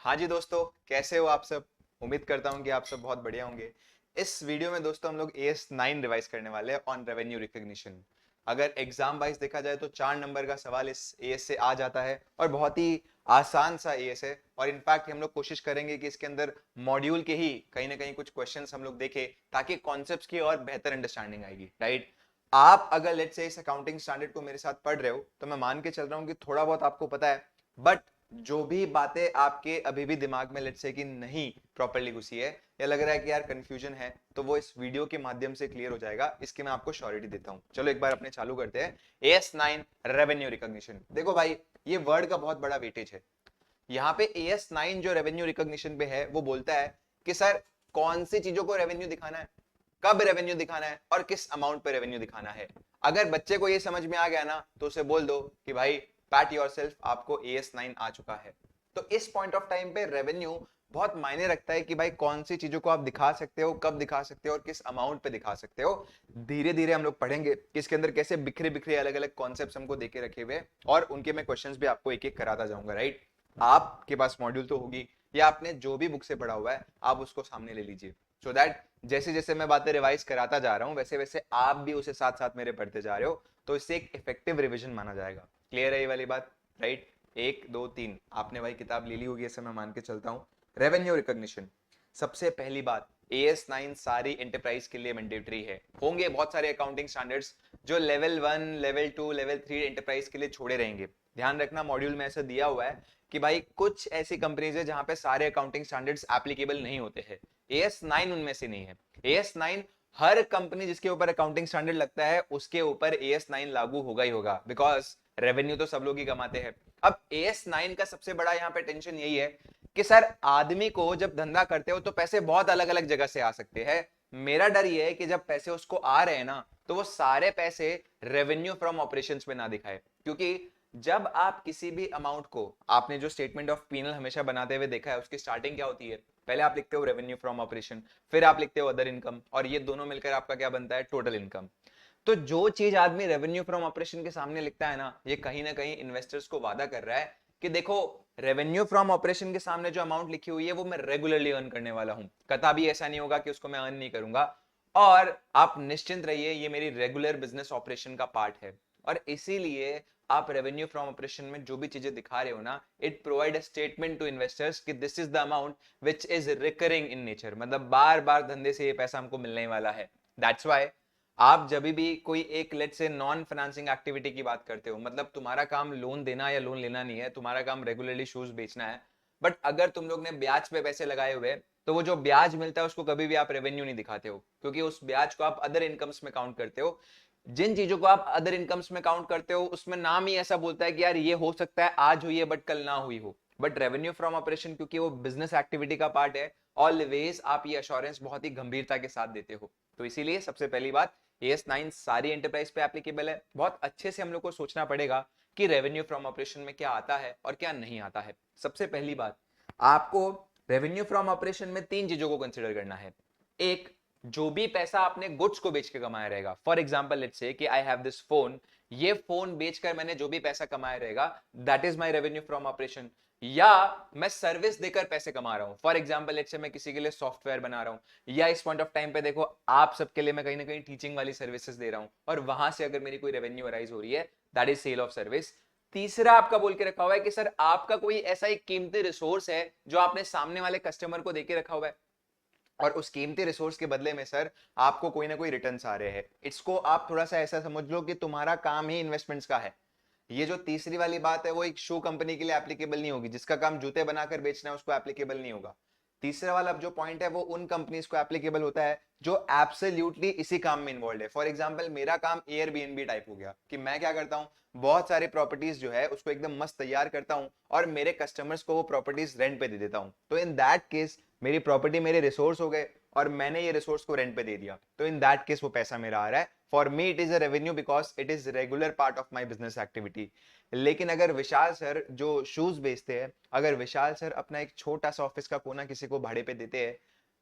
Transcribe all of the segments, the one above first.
हाँ जी दोस्तों, कैसे हो आप सब। उम्मीद करता हूँ कि आप सब बहुत बढ़िया होंगे। इस वीडियो में दोस्तों हम लोग AS9 रिवाइज करने वाले हैं ऑन रेवेन्यू रिकॉग्निशन। अगर एग्जाम वाइज देखा जाए तो 4 नंबर का सवाल इस एएस से आ जाता है और बहुत ही आसान सा एएस है। और इनफैक्ट हम लोग कोशिश करेंगे कि इसके अंदर मॉड्यूल के ही कहीं ना कहीं कुछ क्वेश्चंस हम लोग देखें ताकि कॉन्सेप्ट्स की और बेहतर अंडरस्टैंडिंग आएगी, राइट। आप अगर लेट से इस अकाउंटिंग स्टैंडर्ड को मेरे साथ पढ़ रहे हो तो मैं मान के चल रहा हूँ कि थोड़ा बहुत आपको पता है। बट जो भी बातें आपके अभी भी दिमाग में लेट से कि नहीं प्रॉपरली घुसी है या लग रहा है कि यार कंफ्यूजन है, तो वो इस वीडियो के माध्यम से क्लियर हो जाएगा, इसकी मैं आपको श्योरिटी देता हूं। चलो एक बार अपने चालू करते हैं। AS9 revenue recognition. देखो भाई, ये वर्ड का बहुत बड़ा वेटेज है यहाँ पे। AS9 जो रेवेन्यू रिकॉग्निशन पे है वो बोलता है कि सर कौन सी चीजों को रेवेन्यू दिखाना है, कब रेवेन्यू दिखाना है और किस अमाउंट पे रेवेन्यू दिखाना है। अगर बच्चे को ये समझ में आ गया ना तो उसे बोल दो कि भाई पैट योरसेल्फ, आपको AS9 आ चुका है। तो इस पॉइंट ऑफ टाइम पे रेवेन्यू बहुत मायने रखता है कि भाई कौन सी चीजों को आप दिखा सकते हो, कब दिखा सकते हो और किस अमाउंट पे दिखा सकते हो। धीरे धीरे हम लोग पढ़ेंगे कि इसके अंदर कैसे बिखरे बिखरे अलग अलग कॉन्सेप्ट्स हमको देके रखे हुए और उनके मैं क्वेश्चंस भी आपको एक एक कराता जाऊंगा, राइट। आपके पास मॉड्यूल तो होगी या आपने जो भी बुक से पढ़ा हुआ है आप उसको सामने ले लीजिए, सो दैट जैसे जैसे मैं बातें रिवाइज कराता जा रहा हूं वैसे वैसे आप भी उसे साथ साथ मेरे पढ़ते जा रहे हो, तो इससे एक इफेक्टिव रिवीजन माना जाएगा। क्लियर है ये वाली बात, राइट। 1 2 3 आपने भाई किताब ले ली होगी, ऐसे मैं मान के चलता हूं। रेवेन्यू रिकॉग्निशन, सबसे पहली बात, AS9 सारी एंटरप्राइज के लिए मैंडेटरी है। होंगे बहुत सारे अकाउंटिंग स्टैंडर्ड्स जो लेवल 1 लेवल 2 लेवल 3 एंटरप्राइज के लिए छोड़े रहेंगे। ध्यान रखना मॉड्यूल में ऐसा दिया हुआ है कि भाई कुछ ऐसी कंपनीज है जहां पे सारे अकाउंटिंग स्टैंडर्ड्स एप्लीकेबल नहीं होते हैं। AS9 उनमें से नहीं है। AS9 हर कंपनी जिसके ऊपर अकाउंटिंग स्टैंडर्ड लगता है उसके ऊपर AS9 लागू होगा ही होगा, बिकॉज रेवेन्यू तो सब लोग ही कमाते हैं। अब AS9 का सबसे बड़ा यहाँ पे टेंशन यही है कि सर आदमी को जब धंधा करते हो तो पैसे बहुत अलग अलग जगह से आ सकते हैं। मेरा डर ये है कि जब पैसे उसको आ रहे हैं ना तो वो सारे पैसे रेवेन्यू फ्रॉम ऑपरेशंस में ना दिखाए, क्योंकि जब आप किसी भी अमाउंट को, आपने जो स्टेटमेंट ऑफ पीनल हमेशा बनाते हुए देखा है उसकी स्टार्टिंग क्या होती है, पहले आप लिखते हो रेवेन्यू फ्रॉम ऑपरेशन, फिर आप लिखते हो अदर इनकम और ये दोनों मिलकर आपका क्या बनता है, टोटल इनकम। तो जो चीज आदमी रेवेन्यू फ्रॉम ऑपरेशन के सामने लिखता है ना, ये कहीं ना कहीं इन्वेस्टर्स को वादा कर रहा है कि देखो रेवेन्यू फ्रॉम ऑपरेशन के सामने जो अमाउंट लिखी हुई है वो मैं रेगुलरली अर्न करने वाला हूं, कथा भी ऐसा नहीं होगा कि उसको मैं अर्न नहीं करूंगा। और आप निश्चिंत रहिए ये मेरी रेगुलर बिजनेस ऑपरेशन का पार्ट है। और इसीलिए आप रेवेन्यू फ्रॉम ऑपरेशन में जो भी चीजें दिखा रहे हो ना, it provide a statement to investors कि this is the amount which is recurring in nature, मतलब बार बार धंधे से ये पैसा हमको मिलने वाला है। दैट्स वाई आप जब भी कोई एक लेट से नॉन फाइनेंसिंग एक्टिविटी की बात करते हो, मतलब तुम्हारा काम लोन देना या लोन लेना नहीं है, तुम्हारा काम रेगुलरली शूज बेचना है, बट अगर तुम लोग ने ब्याज पे पैसे लगाए हुए तो वो जो ब्याज मिलता है उसको कभी भी आप रेवेन्यू नहीं दिखाते हो, क्योंकि उस ब्याज को आप अदर इनकम्स में काउंट करते हो। जिन चीजों को आप अदर इनकम्स में काउंट करते हो उसमें नाम ही ऐसा बोलता है कि यार ये हो सकता है आज हुई है बट कल ना हुई हो। बट रेवेन्यू फ्रॉम ऑपरेशन क्योंकि वो बिजनेस एक्टिविटी का पार्ट है, ऑलवेज आप ये अश्योरेंस बहुत ही गंभीरता के साथ देते हो। तो इसीलिए सबसे पहली बात, AS9 सारी एंटरप्राइज पे एप्लीकेबल है। बहुत अच्छे से हम लोग को सोचना पड़ेगा कि रेवेन्यू फ्रॉम ऑपरेशन में क्या आता है और क्या नहीं आता है। सबसे पहली बात, आपको रेवेन्यू फ्रॉम ऑपरेशन में 3 चीजों को कंसिडर करना है। एक, जो भी पैसा आपने गुड्स को बेच के कमाया रहेगा, फॉर एग्जाम्पल लेट्स से कि आई हैव दिस फोन, ये फोन बेचकर मैंने जो भी पैसा कमाया रहेगा that is my revenue from operation. या मैं सर्विस देकर पैसे कमा रहा हूं, फॉर एग्जाम्पल लेट्स से मैं किसी के लिए सॉफ्टवेयर बना रहा हूं, या इस पॉइंट ऑफ टाइम पे देखो आप सबके लिए मैं कहीं ना कहीं टीचिंग वाली सर्विसेज दे रहा हूं और वहां से अगर मेरी कोई रेवेन्यू अराइज हो रही है, that is sale of service. तीसरा आपका बोल के रखा हुआ है कि सर आपका कोई ऐसा एक कीमती रिसोर्स है जो आपने सामने वाले कस्टमर को देके रखा हुआ है और उस कीमती रिसोर्स के बदले में सर आपको कोई ना कोई रिटर्न्स आ रहे हैं। इसको आप थोड़ा सा ऐसा समझ लो कि तुम्हारा काम ही इन्वेस्टमेंट्स का है। ये जो तीसरी वाली बात है वो एक शू कंपनी के लिए एप्लीकेबल नहीं होगी, जिसका काम जूते बनाकर बेचना है उसको एप्लीकेबल नहीं होगा। तीसरा वाला जो पॉइंट है वो उन कंपनीज को एप्लीकेबल होता है जो एब्सोल्युटली इसी काम में इन्वॉल्व है। फॉर एग्जांपल मेरा काम एयरबीएनबी टाइप हो गया कि मैं क्या करता हूं, बहुत सारी प्रॉपर्टीज जो है उसको एकदम मस्त तैयार करता हूं और मेरे कस्टमर्स को वो प्रॉपर्टीज रेंट पे दे देता हूं। तो इन दैट केस मेरी प्रॉपर्टी मेरे रिसोर्स हो गए और मैंने ये रिसोर्स को रेंट पे दे दिया, तो इन दैट केस वो पैसा मेरा आ रहा है। For me it is a revenue because it is regular part of my business activity. लेकिन अगर विशाल सर जो शूज बेचते हैं, अगर विशाल सर अपना एक छोटा सा ऑफिस का कोना किसी को भाड़े पे देते हैं,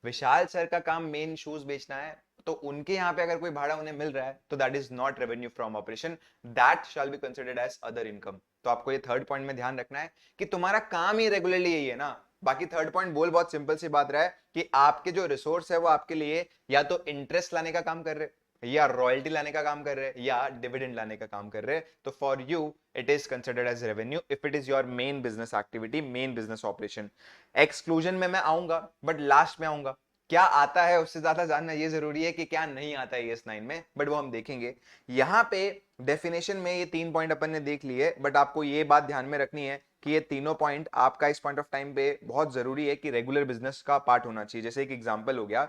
विशाल सर का काम मेन शूज बेचना है, तो उनके यहाँ पे अगर कोई भाड़ा उन्हें मिल रहा है तो that is not revenue from operation, that shall be considered as other income. तो आपको ये थर्ड पॉइंट में ध्यान रखना है कि तुम्हारा काम ही रेगुलरली यही है ना, बाकी थर्ड पॉइंट बोल बहुत सिंपल सी बात रहा है कि आपके जो रिसोर्स है वो आपके लिए या तो इंटरेस्ट लाने का काम कर रहे हैं, या रॉयल्टी लाने का काम कर रहे हैं, या डिविडेंड लाने का काम कर रहे हैं, तो for you it is considered as revenue if it is your main business activity, main business operation. Exclusion में मैं आऊंगा, बट लास्ट में आऊंगा। क्या आता है उससे ज्यादा जानना ये जरूरी है कि क्या नहीं आता है ES9 में, बट वो हम देखेंगे। यहां पे डेफिनेशन में ये 3 पॉइंट अपन ने देख लिए, बट आपको ये बात ध्यान में रखनी है कि ये तीनों पॉइंट आपका इस पॉइंट ऑफ टाइम पे बहुत जरूरी है कि रेगुलर बिजनेस का पार्ट होना चाहिए। जैसे एक एग्जांपल हो गया,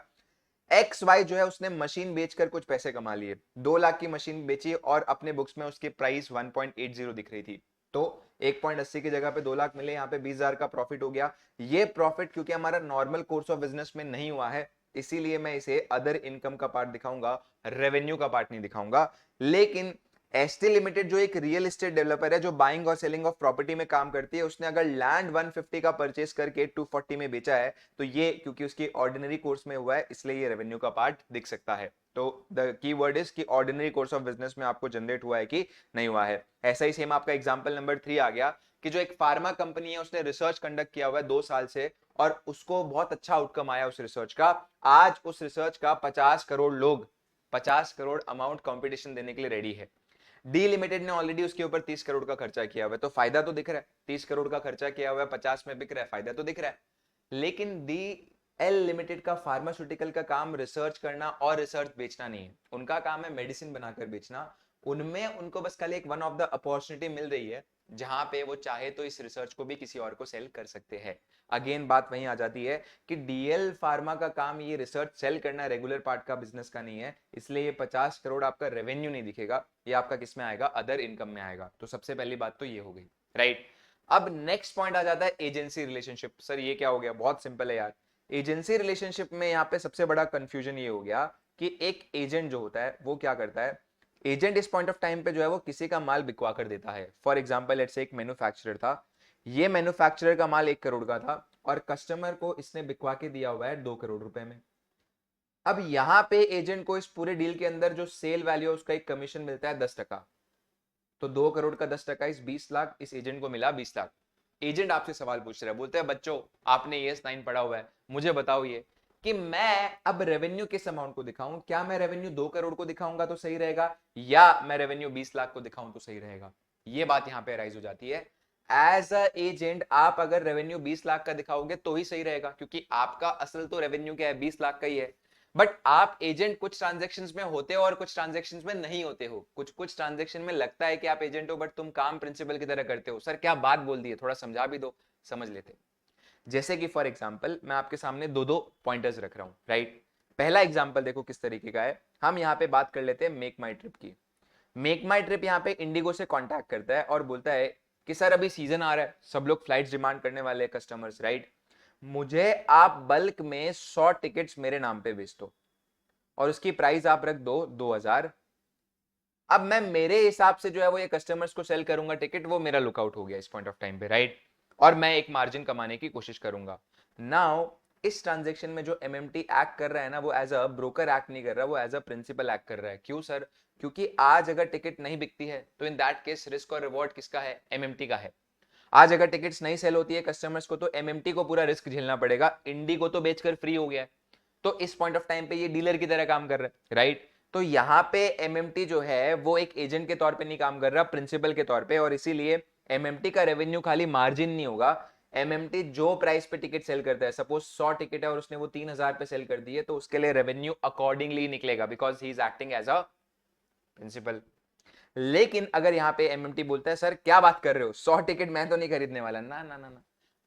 एक्स वाई जो है उसने मशीन बेचकर कुछ पैसे कमा लिए, 2 लाख की मशीन बेची और अपने बुक्स में उसकी प्राइस 1.80 दिख रही थी, तो 1.80 की जगह पे 2 लाख मिले, यहाँ पे 20,000 का प्रॉफिट हो गया। ये प्रॉफिट क्योंकि हमारा नॉर्मल कोर्स ऑफ बिजनेस में नहीं हुआ है, इसीलिए मैं इसे अदर इनकम का पार्ट दिखाऊंगा, रेवेन्यू का पार्ट नहीं दिखाऊंगा। लेकिन एसटी लिमिटेड जो एक रियल एस्टेट डेवलपर है जो बाइंग और सेलिंग ऑफ प्रॉपर्टी में काम करती है, उसने अगर लैंड 150 का परचेस करके 240 में बेचा है, तो ये क्योंकि उसकी ऑर्डिनरी कोर्स में हुआ है इसलिए ये रेवेन्यू का पार्ट दिख सकता है। तो द की वर्ड इज कि ऑर्डिनरी कोर्स ऑफ बिजनेस में आपको जनरेट हुआ है कि नहीं हुआ है। ऐसा ही सेम आपका एग्जांपल नंबर 3 आ गया कि जो एक फार्मा कंपनी है उसने रिसर्च कंडक्ट किया हुआ है 2 साल से और उसको बहुत अच्छा आउटकम आया उस रिसर्च का। आज उस रिसर्च का 50 करोड़ लोग, 50 करोड़ अमाउंट कंपटीशन देने के लिए रेडी है। डी लिमिटेड ने ऑलरेडी उसके ऊपर 30 करोड़ का खर्चा किया हुआ है, तो फायदा तो दिख रहा है। 30 करोड़ का खर्चा किया हुआ है, 50 में बिक रहा है, फायदा तो दिख रहा है। लेकिन डी एल लिमिटेड का फार्मास्यूटिकल का काम रिसर्च करना और रिसर्च बेचना नहीं है, उनका काम है मेडिसिन बनाकर बेचना। उनमें उनको बस खाली एक वन ऑफ द अपॉर्चुनिटी मिल रही है जहां पे वो चाहे तो इस रिसर्च को भी किसी और को सेल कर सकते हैं। अगेन बात वहीं आ जाती है कि डीएल फार्मा का काम ये रिसर्च सेल करना रेगुलर पार्ट का बिजनेस का नहीं है, इसलिए ये 50 करोड़ आपका रेवेन्यू नहीं दिखेगा, ये आपका किस में आएगा, अदर इनकम में आएगा। तो सबसे पहली बात तो ये हो गई, राइट। अब नेक्स्ट पॉइंट आ जाता है एजेंसी रिलेशनशिप। सर ये क्या हो गया, बहुत सिंपल है यार। एजेंसी रिलेशनशिप में यहाँ पे सबसे बड़ा कंफ्यूजन ये हो गया कि एक एजेंट जो होता है वो क्या करता है। एजेंट इस पॉइंट ऑफ टाइम पे जो है वो किसी का माल बिकवा कर देता है। फॉर एग्जाम्पल लेट्स से एक मैन्युफैक्चरर था, ये मैन्युफैक्चरर का माल 1 करोड़ का था और कस्टमर को इसने बिकवा के दिया हुआ है 2 करोड़ रुपए में। अब यहां पे एजेंट को इस पूरे डील के अंदर जो सेल वैल्यू है उसका एक कमीशन मिलता है 10%। तो 2 करोड़ का 10% इस 20 लाख, इस एजेंट को मिला 20 लाख। एजेंट आपसे सवाल पूछ रहा है, बोलते हैं बच्चों आपने ES9 पढ़ा हुआ है, मुझे बताओ ये कि मैं अब रेवेन्यू किस अमाउंट को दिखाऊं, क्या मैं रेवेन्यू 2 करोड़ को दिखाऊंगा तो सही रहेगा, या मैं रेवेन्यू 20 लाख को दिखाऊं तो सही रहेगा। ये बात यहां पे राइज हो जाती है। एज अ एजेंट आप अगर रेवेन्यू 20 लाख का दिखाओगे तो ही सही रहेगा, क्योंकि आपका असल तो रेवेन्यू क्या है, 20 लाख का ही है। बट आप एजेंट कुछ ट्रांजेक्शन्स में होते हो और कुछ ट्रांजेक्शन्स में नहीं होते हो। कुछ कुछ ट्रांजेक्शन में लगता है कि आप एजेंट हो बट तुम काम प्रिंसिपल की तरह करते हो। सर क्या बात बोल दी है, थोड़ा समझा भी दो, समझ लेते। जैसे कि फॉर एग्जांपल मैं आपके सामने दो दो पॉइंटर्स रख रहा हूं, राइट। पहला एग्जांपल देखो किस तरीके का है। हम यहाँ पे बात कर लेते हैं मेक माई ट्रिप की। मेक माई ट्रिप यहाँ पे इंडिगो से कांटेक्ट करता है और बोलता है कि सर अभी सीजन आ रहा है, सब लोग फ्लाइट्स डिमांड करने वाले हैं कस्टमर्स, राइट। मुझे आप बल्क में 100 टिकट्स मेरे नाम पे बेच दो और उसकी प्राइस आप रख दो 2,000। अब मैं मेरे हिसाब से जो है वो ये कस्टमर्स को सेल करूंगा टिकट, वो मेरा लुकआउट हो गया इस पॉइंट ऑफ टाइम पे, राइट। और मैं एक मार्जिन कमाने की कोशिश करूंगा। नाउ इस ट्रांजेक्शन में जो एमएमटी एक्ट कर रहा है ना, वो एज अ ब्रोकर एक्ट नहीं कर रहा, वो एज अ प्रिंसिपल एक्ट कर रहा है। क्यों सर, क्योंकि आज अगर टिकट नहीं बिकती है तो इन दैट केस रिस्क और रिवॉर्ड किसका है, एमएमटी का है। आज अगर टिकट्स नहीं सेल होती है कस्टमर्स को तो एमएमटी को पूरा रिस्क झेलना पड़ेगा। इंडिगो तो बेचकर फ्री हो गया है, तो इस पॉइंट ऑफ टाइम पे ये डीलर की तरह काम कर रहा है, राइट। तो यहां पे एमएमटी जो है वो एक एजेंट के तौर पे नहीं काम कर रहा, प्रिंसिपल के तौर पे, और इसीलिए एमएमटी का रेवेन्यू खाली मार्जिन नहीं होगा। एमएमटी जो प्राइस पे टिकट सेल करता है, सपोज 100 टिकट है और उसने वो 3,000 पे सेल कर दी है, तो उसके लिए रेवेन्यू अकॉर्डिंगली निकलेगा because he is acting as a principal. लेकिन अगर यहां पे एमएमटी बोलता है सर क्या बात कर रहे हो, 100 टिकट मैं तो नहीं खरीदने वाला, ना ना ना ना,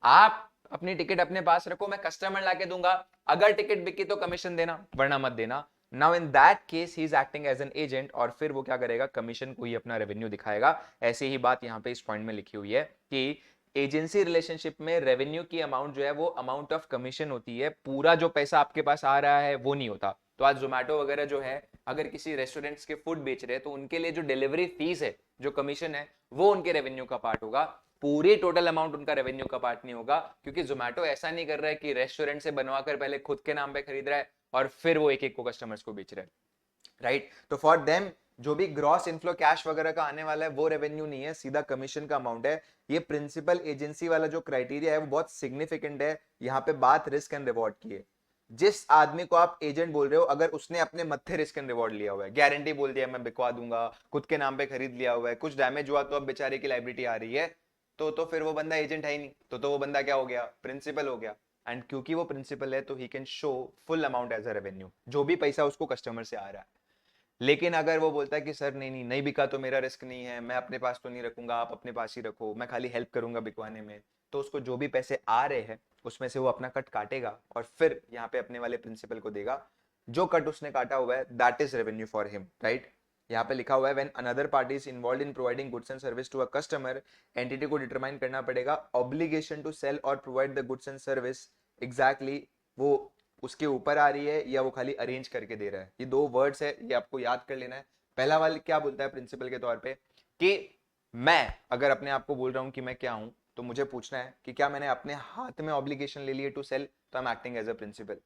आप अपनी टिकट अपने पास रखो, मैं कस्टमर लाके दूंगा, अगर टिकट बिकी तो कमीशन देना वरना मत देना। Now in that case he is acting as an agent और फिर वो क्या करेगा, कमीशन को ही अपना रेवेन्यू दिखाएगा। ऐसे ही बात यहां पे इस पॉइंट में लिखी हुई है कि एजेंसी रिलेशनशिप में रेवेन्यू की अमाउंट जो है वो अमाउंट ऑफ कमीशन होती है, पूरा जो पैसा आपके पास आ रहा है वो नहीं होता। तो आज जोमेटो वगैरह जो है अगर किसी रेस्टोरेंट्स के फूड बेच रहे हैं तो उनके लिए जो डिलीवरी फीस है, जो कमीशन है, वो उनके रेवेन्यू का पार्ट होगा। पूरी टोटल अमाउंट उनका रेवेन्यू का पार्ट नहीं होगा, क्योंकि जोमेटो ऐसा नहीं कर रहा है कि रेस्टोरेंट से बनवाकर पहले खुद के नाम पे खरीद रहा है और फिर वो एक एक को कस्टमर्स को बेच रहा है, राइट। तो फॉर देम जो भी ग्रॉस इनफ्लो कैश वगैरह का आने वाला है वो रेवेन्यू नहीं है, सीधा कमीशन का अमाउंट है। ये प्रिंसिपल एजेंसी वाला जो क्राइटेरिया है वो बहुत सिग्निफिकेंट है। यहाँ पे बात रिस्क एंड रिवॉर्ड की है। जिस आदमी को आप एजेंट बोल रहे हो, अगर उसने अपने मत्थे रिस्क एंड रिवॉर्ड लिया हुआ है, गारंटी बोल दिया मैं बिकवा दूंगा, खुद के नाम पे खरीद लिया हुआ है, कुछ डैमेज हुआ तो अब बेचारे की लाइबिलिटी आ रही है, तो फिर वो बंदा एजेंट है ही नहीं, तो वो बंदा क्या हो गया, प्रिंसिपल हो गया। एंड क्योंकि वो प्रिंसिपल है तो he can show full amount as a revenue, जो भी पैसा उसको कस्टमर से आ रहा है। लेकिन अगर वो बोलता है कि सर नहीं नहीं नहीं बिका तो मेरा रिस्क नहीं है, मैं अपने पास तो नहीं रखूंगा, आप अपने पास ही रखो, मैं खाली हेल्प करूंगा बिकवाने में, तो उसको जो भी पैसे आ रहे हैं उसमें से वो अपना कट काटेगा और फिर यहाँ पे अपने वाले प्रिंसिपल को देगा। जो कट उसने काटा हुआ है that is revenue for him, right. यहाँ पे लिखा हुआ है when another party is involved in providing goods and service to a customer, entity को डिटरमाइन करना पड़ेगा ऑब्लिगेशन टू सेल और provide the goods and service. Exactly वो उसके ऊपर आ रही है या वो खाली अरेंज करके दे रहा है, ये दो वर्ड्स है, ये आपको याद कर लेना है। पहला वाला क्या बोलता है प्रिंसिपल के तौर पे कि मैं अगर अपने आप को बोल रहा हूं कि मैं क्या हूं, तो मुझे पूछना है कि क्या मैंने अपने हाथ में ऑब्लिगेशन ले लिए टू सेल, तो I am acting as a principal,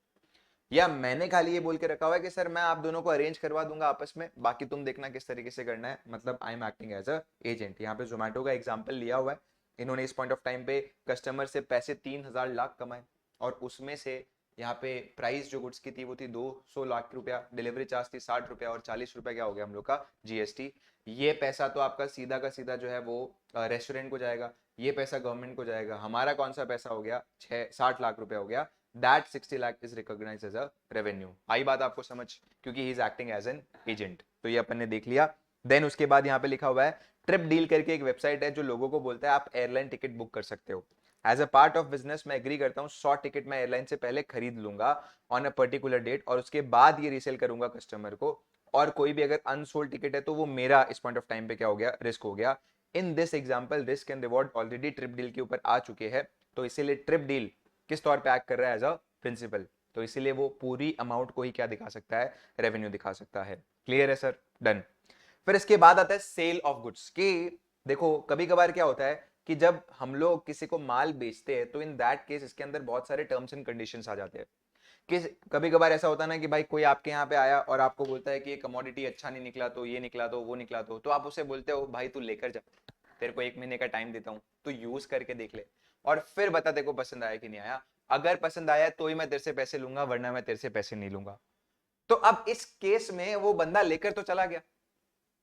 या मैंने खाली ये बोल के रखा हुआ है कि सर मैं आप दोनों को अरेंज करवा दूंगा आपस में, बाकी तुम देखना किस तरीके से करना है, मतलब I am acting as a agent. यहाँ पे जोमेटो का एग्जाम्पल लिया हुआ है, इन्होंने इस पॉइंट ऑफ टाइम पे कस्टमर से पैसे 3,000 लाख कमाए, और उसमें से यहाँ पे प्राइस जो गुड्स की थी वो थी 200 लाख रुपया, डिलीवरी चार्ज थी 60 रुपया, और 40 रुपया क्या हो गया हम लोग का जीएसटी। ये पैसा तो आपका सीधा का सीधा जो है वो रेस्टोरेंट को जाएगा, ये पैसा गवर्नमेंट को जाएगा, हमारा कौन सा पैसा हो गया, 60 लाख रुपया हो गया, that 60 lakh is recognised as a revenue. आई बात आपको समझ, क्योंकि he is acting as an agent. तो ये अपन ने देख लिया। देन उसके बाद यहाँ पे लिखा हुआ है ट्रिप डील करके एक वेबसाइट है जो लोगों को बोलता है आप एयरलाइन टिकट बुक कर सकते हो। As a part of business मैं एग्री करता हूँ, 100 टिकट मैं एयरलाइन से पहले खरीद लूंगा ऑन अ पर्टिकुलर डेट, और उसके बाद ये रीसेल करूंगा कस्टमर को, और कोई भी अगर अनसोल्ड टिकट है तो वो मेरा इस पॉइंट ऑफ टाइम पे क्या हो गया, रिस्क हो गया। In this example risk and reward already trip deal के ऊपर आ चुके हैं, तो इसीलिए ट्रिप डील किस तौर पे एक्ट कर रहा है, एज अ प्रिंसिपल, तो इसीलिए वो पूरी अमाउंट को ही क्या दिखा सकता है, रेवेन्यू दिखा सकता है। क्लियर है सर, डन। फिर इसके बाद आता है सेल ऑफ गुड्स कि देखो कभी कभार क्या होता है कि जब हम लोग किसी को माल बेचते हैं तो इन दैट केस इसके अंदर बहुत सारे टर्म्स एंड कंडीशंस आ जाते हैं। कि कभी कभार ऐसा होता है ना कि भाई कोई आपके यहाँ पे आया और आपको बोलता है कि ये कमोडिटी अच्छा नहीं निकला तो ये निकला तो वो निकला, तो आप उसे बोलते हो भाई तू लेकर जा, तेरे को 1 महीने का टाइम देता हूँ, तू यूज करके देख ले और फिर बता तेरे को पसंद आया कि नहीं आया। अगर पसंद आया तो ही मैं तेरे से पैसे लूंगा, वरना मैं तेरे से पैसे नहीं लूंगा। तो अब इस केस में वो बंदा लेकर तो चला गया,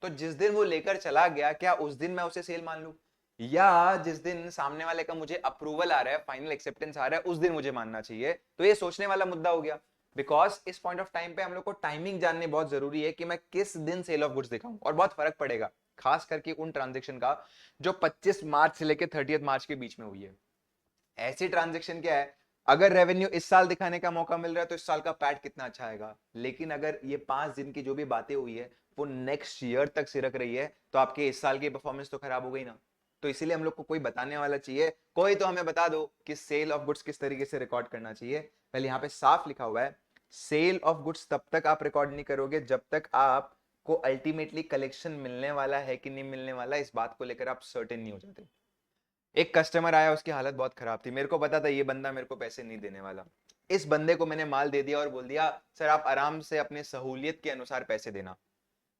तो जिस दिन वो लेकर चला गया क्या उस दिन मैं उसे सेल मान लूं, या जिस दिन सामने वाले का मुझे अप्रूवल आ रहा है, फाइनल एक्सेप्टेंस आ रहा है, उस दिन मुझे मानना चाहिए। तो ये सोचने वाला मुद्दा हो गया, बिकॉज इस पॉइंट ऑफ टाइम पे हम लोग को टाइमिंग जानने बहुत जरूरी है कि मैं किस दिन सेल ऑफ गुड्स दिखाऊं, और बहुत फर्क पड़ेगा खास करके उन ट्रांजेक्शन का जो 25 मार्च से लेकर 30 मार्च के बीच में हुई है। ऐसी ट्रांजेक्शन क्या है, अगर रेवेन्यू इस साल दिखाने का मौका मिल रहा है तो इस साल का पैट कितना अच्छा आएगा, लेकिन अगर ये 5 दिन की जो भी बातें हुई है वो नेक्स्ट ईयर तक सिरक रही है तो आपके इस साल की परफॉर्मेंस तो खराब हो गई ना। तो इसीलिए हम लोग को कोई बताने वाला चाहिए, कोई तो हमें बता दो कि सेल ऑफ गुड्स किस तरीके से रिकॉर्ड करना चाहिए। पहले यहाँ पे साफ लिखा हुआ है सेल ऑफ गुड्स तब तक आप रिकॉर्ड नहीं करोगे जब तक आपको अल्टीमेटली कलेक्शन मिलने वाला है कि नहीं मिलने वाला, इस बात को लेकर आप सर्टेन नहीं हो जाते। एक कस्टमर आया, उसकी हालत बहुत खराब थी, मेरे को पता था ये बंदा मेरे को पैसे नहीं देने वाला, इस बंदे को मैंने माल दे दिया और बोल दिया सर आप आराम से अपने सहूलियत के अनुसार पैसे देना।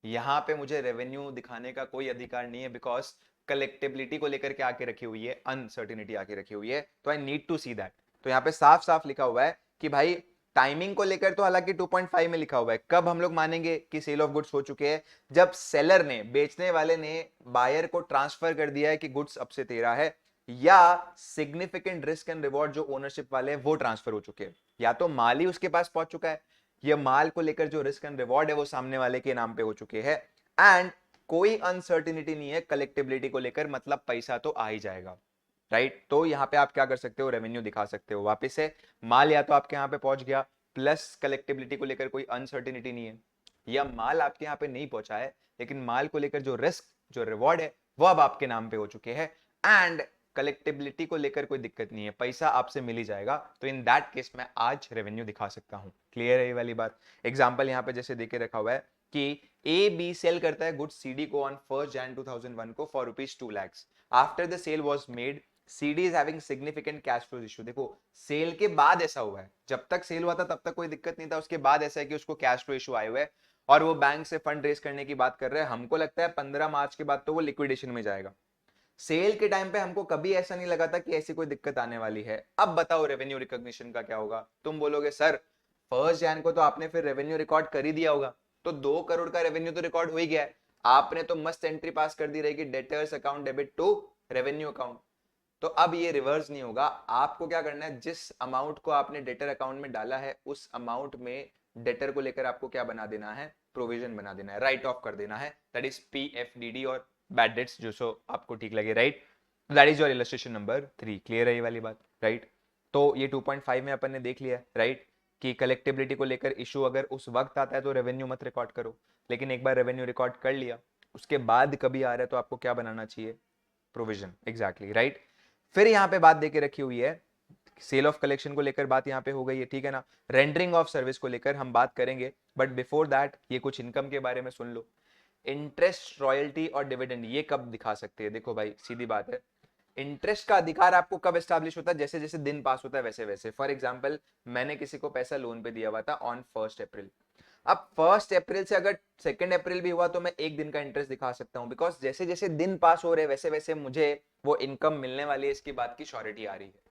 यहाँ पे मुझे रेवेन्यू दिखाने का कोई अधिकार नहीं है, बिकॉज कलेक्टेबिलिटी को लेकर के आके रखी हुई है, अनसर्टिनिटी आके रखी हुई है, तो I need to see that. तो यहाँ पे साफ साफ लिखा हुआ है कि भाई टाइमिंग को लेकर तो हालांकि 2.5 में लिखा हुआ है, कब हम लोग मानेंगे कि सेल ऑफ गुड्स हो चुके हैं, जब सेलर ने, बेचने वाले ने बायर को ट्रांसफर कर दिया है कि गुड्स अब से तेरा है, या सिग्निफिकेंट रिस्क एंड रिवॉर्ड जो ओनरशिप वाले हैं वो ट्रांसफर हो चुके हैं, या तो माल ही उसके पास पहुंच चुका है, ये माल को लेकर जो रिस्क एंड रिवॉर्ड है वो सामने वाले के नाम पे हो चुके हैं, एंड कोई अनसर्टिनिटी नहीं है कलेक्टेबिलिटी को लेकर, मतलब पैसा तो आ ही जाएगा, राइट। तो यहाँ पे आप क्या कर सकते हो, रेवेन्यू दिखा सकते हो वापस से, माल या तो आपके यहाँ पे पहुंच गया प्लस कलेक्टेबिलिटी को लेकर कोई अनसर्टिनिटी नहीं है, या माल आपके यहाँ पे नहीं पहुंचा है लेकिन माल को लेकर जो रिस्क जो रिवॉर्ड है वो अब आपके नाम पे हो चुके हैं, एंड कलेक्टेबिलिटी को लेकर कोई दिक्कत नहीं है, पैसा आपसे मिल ही जाएगा, तो इन दैट केस मैं आज रेवेन्यू दिखा सकता हूं। क्लियर है ये वाली बात। एग्जांपल यहां पे जैसे देके रखा हुआ है कि ए बी सेल करता है गुड्स सीडी को ऑन 1 Jan 2001 को for ₹2 lakh, after the sale was made CD is having significant cash flow issue. देखो सेल के बाद ऐसा हुआ है, जब तक सेल हुआ था तब तक कोई दिक्कत नहीं था, उसके बाद ऐसा है कि उसको कैश फ्लो इशू आए हुए हैं, और वो बैंक से फंड रेस करने की बात कर रहे हैं, हमको लगता है 15 मार्च के बाद तो वो लिक्विडेशन में जाएगा। सेल के टाइम पे हमको कभी ऐसा नहीं लगा था कि ऐसी कोई दिक्कत आने वाली है। अब बताओ रेवेन्यू रिकॉग्निशन का क्या होगा। तुम बोलोगे सर 1 जन को तो आपने फिर रेवेन्यू रिकॉर्ड कर ही दिया होगा, तो 2 करोड़ का रेवेन्यू तो रिकॉर्ड हो ही गया है, आपने तो मस्त एंट्री पास कर दी रहेगी, debtors account debit to revenue account. तो अब ये रिवर्स नहीं होगा, आपको क्या करना है, जिस अमाउंट को आपने डेटर अकाउंट में डाला है उस अमाउंट में डेटर को लेकर आपको क्या बना देना है, प्रोविजन बना देना है, राइट ऑफ कर देना है, दैट इज PFDD और बैड डेट्स, जो सो आपको ठीक लगे, right. That is your illustration number 3। Clear है ये वाली बात, राइट। तो ये 2.5 में अपन ने देख लिया, राइट, कि कलेक्टेबिलिटी को लेकर इशू अगर उस वक्त आता है तो रेवेन्यू मत रिकॉर्ड करो, लेकिन एक बार रेवेन्यू रिकॉर्ड कर लिया उसके बाद कभी आ रहा है तो आपको क्या बनाना चाहिए, प्रोविजन, एग्जैक्टली, राइट। फिर यहाँ पे बात देके रखी हुई है, सेल ऑफ कलेक्शन को लेकर बात यहाँ पे हो गई है, ठीक है ना। रेंडरिंग ऑफ सर्विस को लेकर हम बात करेंगे, बट बिफोर दैट ये कुछ इनकम के बारे में सुन लो। इंटरेस्ट, रॉयल्टी और डिविडेंड ये कब दिखा सकते हैं, देखो भाई सीधी बात है, इंटरेस्ट का अधिकार आपको कब एस्टैब्लिश होता है, जैसे जैसे दिन पास होता है वैसे वैसे। फॉर एग्जांपल मैंने किसी को पैसा लोन पे दिया हुआ था ऑन 1 अप्रैल, अब 1 अप्रैल से अगर 2 अप्रैल भी हुआ तो मैं 1 दिन का इंटरेस्ट दिखा सकता हूं, बिकॉज जैसे जैसे दिन पास हो रहे वैसे वैसे मुझे वो इनकम मिलने वाली है, इसकी बात की श्योरिटी आ रही है।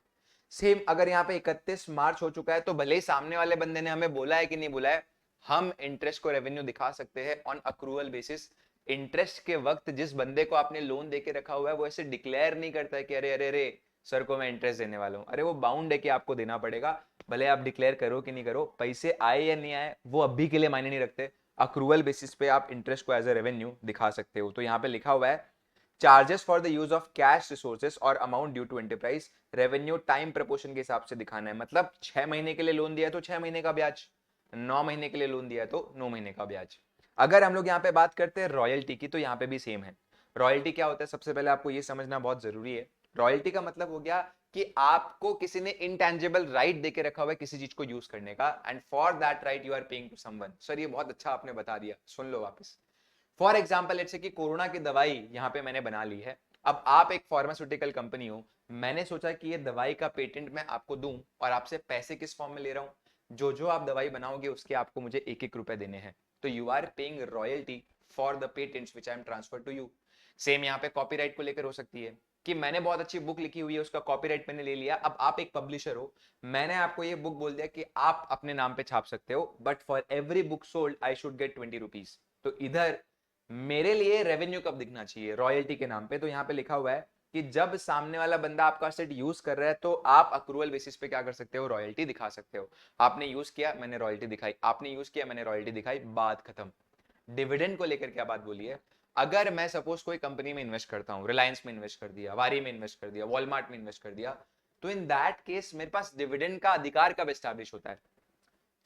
सेम अगर यहाँ पे 31 मार्च हो चुका है तो भले ही सामने वाले बंदे ने हमें बोला है कि नहीं बोला है, हम इंटरेस्ट को रेवेन्यू दिखा सकते हैं ऑन अक्रूवल बेसिस। इंटरेस्ट के वक्त जिस बंदे को आपने लोन देके रखा हुआ है वो ऐसे डिक्लेयर नहीं करता है कि अरे अरे अरे सर को मैं इंटरेस्ट देने वाला हूं, अरे वो बाउंड है कि आपको देना पड़ेगा, भले आप डिक्लेयर करो कि नहीं करो, पैसे आए या नहीं आए वो अभी के लिए मायने नहीं रखते। अक्रूवल बेसिस पे आप इंटरेस्ट को एज अ रेवेन्यू दिखा सकते हो। तो यहाँ पे लिखा हुआ है charges for the use of cash resources और amount due to enterprise, revenue time proportion के हिसाब से दिखाना है। मतलब 6 महीने के लिए लोन दिया है तो 6 महीने का ब्याज, 9 महीने के लिए लोन दिया है तो 9 महीने का ब्याज। अगर हम लोग यहाँ पे बात करते हैं रॉयल्टी की तो यहाँ पे भी सेम है। रॉयल्टी क्या होता है, सबसे पहले आपको ये समझना बहुत जरूरी है। रॉयल्टी का मतलब हो गया कि आपको किसी ने इंटेंजिबल राइट देके रखा हुआ है किसी चीज को यूज करने का, and for that right you are paying to someone. Sir ये बहुत अच्छा आपने बता दिया, सुन लो वापस। फॉर एग्जाम्पल लेट्स से कि कोरोना की दवाई यहाँ पे मैंने बना ली है, अब आप एक फार्मास्यूटिकल कंपनी हो, मैंने सोचा कि ये दवाई का पेटेंट मैं आपको दूं और आपसे पैसे किस फॉर्म में ले रहा हूं, जो जो आप दवाई बनाओगे उसके आपको मुझे 1-1 रुपए देने हैं, तो you are paying royalty for the patents which I am transfer to you. Same यहाँ पे कॉपीराइट को लेकर हो सकती है कि मैंने बहुत अच्छी बुक लिखी हुई है, उसका कॉपीराइट मैंने ले लिया, अब आप एक पब्लिशर हो, मैंने आपको ये बुक बोल दिया कि आप अपने नाम पे छाप सकते हो, but for every book sold I should get 20 rupees. तो इधर मेरे लिए रेवेन्यू कब दिखना चाहिए, रॉयल्टी के नाम पे। तो यहाँ पे लिखा हुआ है कि जब सामने वाला बंदा आपका सेट यूज कर रहा है तो आप अक्रूवल बेसिस पे क्या कर सकते हो, रॉयल्टी दिखा सकते हो। आपने यूज किया मैंने रॉयल्टी दिखाई, आपने यूज किया मैंने रॉयल्टी दिखाई, बात खत्म। डिविडेंड को लेकर क्या बात बोली है, अगर मैं सपोज कोई कंपनी में इन्वेस्ट करता हूं, रिलायंस में इन्वेस्ट कर दिया, वारी में इन्वेस्ट कर दिया, वॉलमार्ट में इन्वेस्ट कर दिया, तो इन दैट केस मेरे पास डिविडेंड का अधिकार कब एस्टैब्लिश होता है,